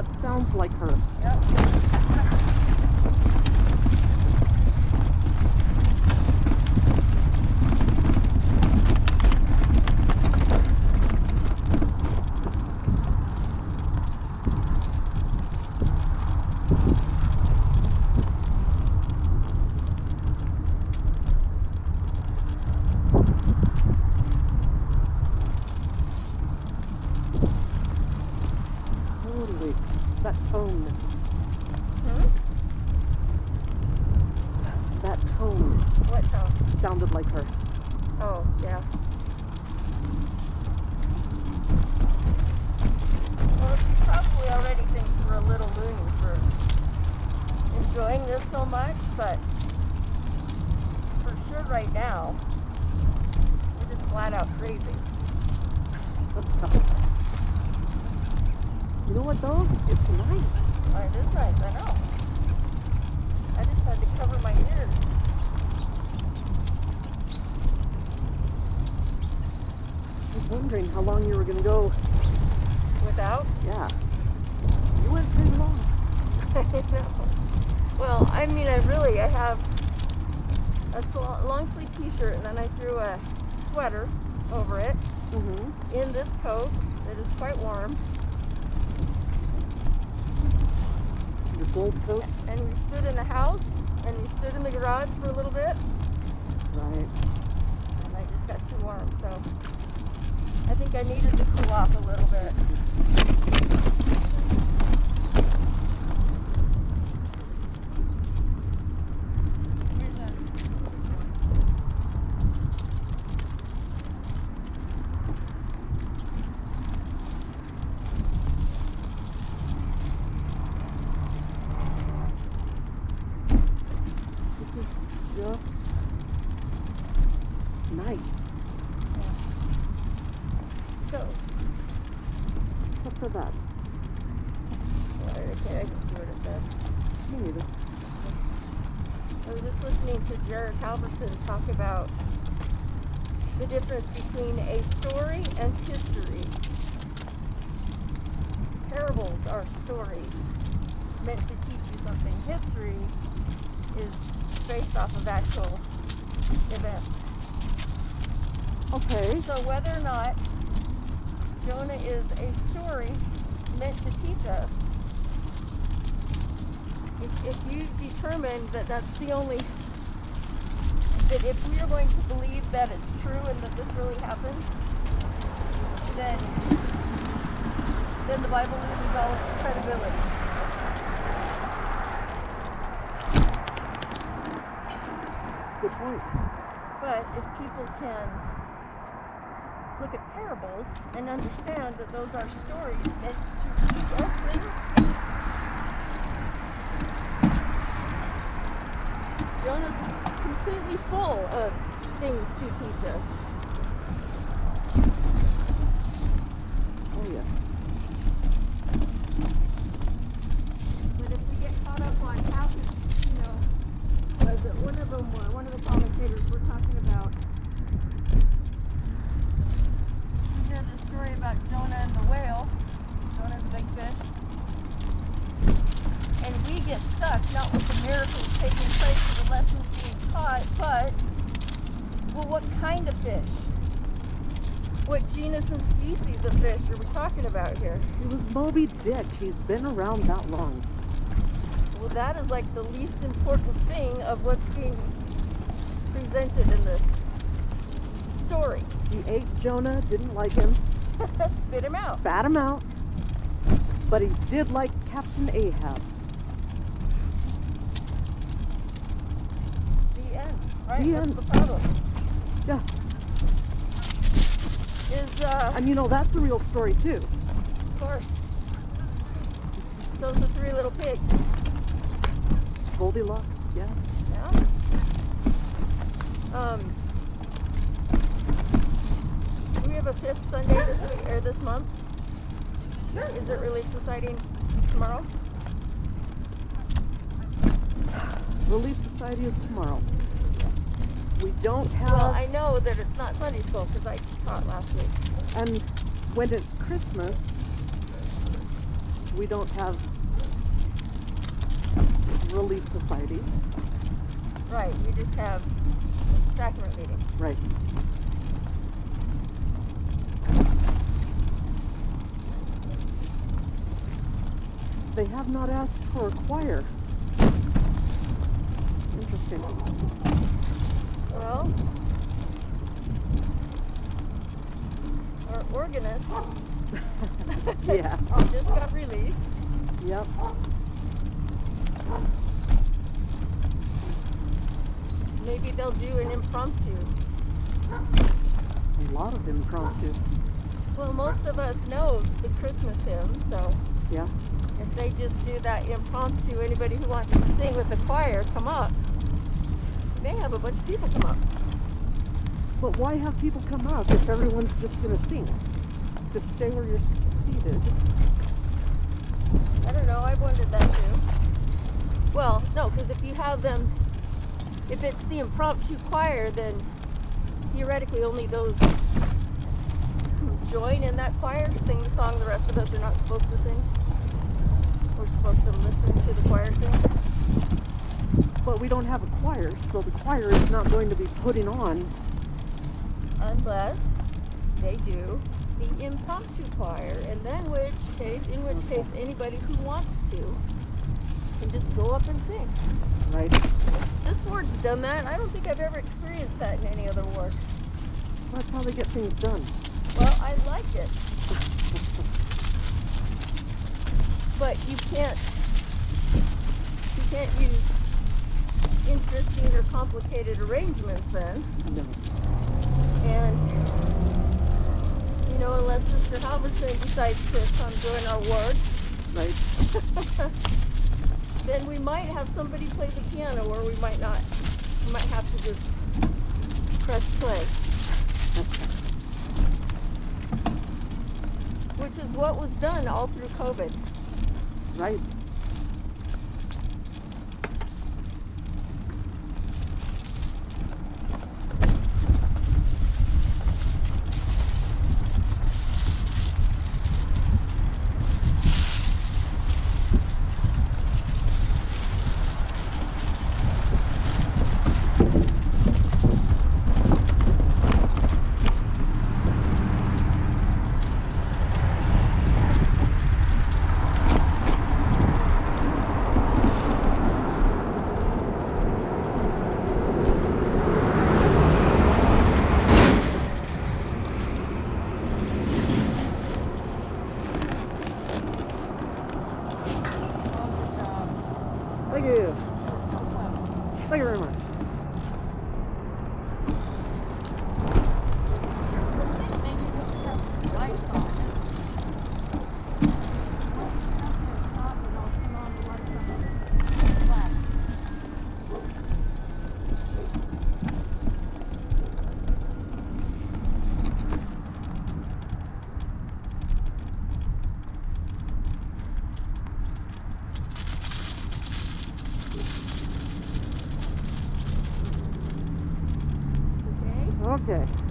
That sounds like her. Yep. Totally. That tone. Hmm? That tone What tone? sounded like her. Oh, yeah. Well, she probably already thinks we're a little loony for enjoying this so much, but for sure right now, we're just flat out crazy. You know what though? It's nice. Oh, it is nice, I know. I just had to cover my ears. I was wondering how long you were gonna go. Without? Yeah. You went pretty long. I know. Well, I mean, I have a long sleeve t-shirt and then I threw a sweater over it Mm-hmm. in this coat that is quite warm. Your gold coat. And we stood in the house and we stood in the garage for a little bit Right. and I just got too warm, so I think I needed to cool off a little bit. This is just nice. So, Except for that. okay, I can see what it said. Me neither. I was just listening to Jared Halverson talk about the difference between a story and history. Parables are stories meant to teach you something. History is based off of actual events. Okay. So whether or not Jonah is a story meant to teach us, if you determine that that's the only, that if we are going to believe that it's true and that this really happened, then the Bible loses all its credibility. Good point. But if people can look at parables and understand that those are stories meant to teach us things, Jonah's completely full of things to teach us. Oh yeah. But if we get caught up on how to, one of the commentators were talking about, you hear the story about Jonah and the whale, Jonah and the big fish, and we get stuck not with the miracles taking place or the lessons being taught, but, well, what kind of fish? What genus and species of fish are we talking about here? It was Moby Dick. He's been around that long. Well, that is like the least important thing of what's being presented in this story. He ate Jonah, didn't like him, Spit him out. spat him out, but he did like Captain Ahab. The end. Right? The That's end. the problem. Yeah. Is, And you know, that's a real story too. of course. So's the three little pigs. Goldilocks, yeah. Yeah. Do we have a fifth Sunday this week or this month? Is it Relief Society tomorrow? Relief Society is tomorrow. We don't have, Well, I know that it's not Sunday school because I taught last week. and when it's Christmas, We don't have Relief Society. Right, we just have sacrament meeting. Right. They have not asked for a choir. Interesting. Well, our organist Yeah. just got released. Yep. Maybe they'll do an impromptu. A lot of impromptu. Well, most of us know the Christmas hymn, so Yeah. if they just do that impromptu, anybody who wants to sing with the choir, come up. They have a bunch of people come up. But why have people come up if everyone's just going to sing? Just stay where you're seated. I don't know, I wondered that too. Well, no, because if you have them, if it's the impromptu choir, then theoretically only those who join in that choir sing the song the rest of us are not supposed to sing. We're supposed to listen to the choir sing. But we don't have a choir, so the choir is not going to be putting on. Unless they do the impromptu choir, and then in which case anybody who wants to can just go up and sing. Right. This ward's done that. I don't think I've ever experienced that in any other ward. That's how they get things done. Well, I like it. But you can't use interesting or complicated arrangements then. No. And, you know, unless Mr. Halverson decides to come join our ward, Right. then we might have somebody play the piano, or we might not. We might have to just press play. Which is what was done all through COVID. Right. Thank you. Thank you very much. Okay.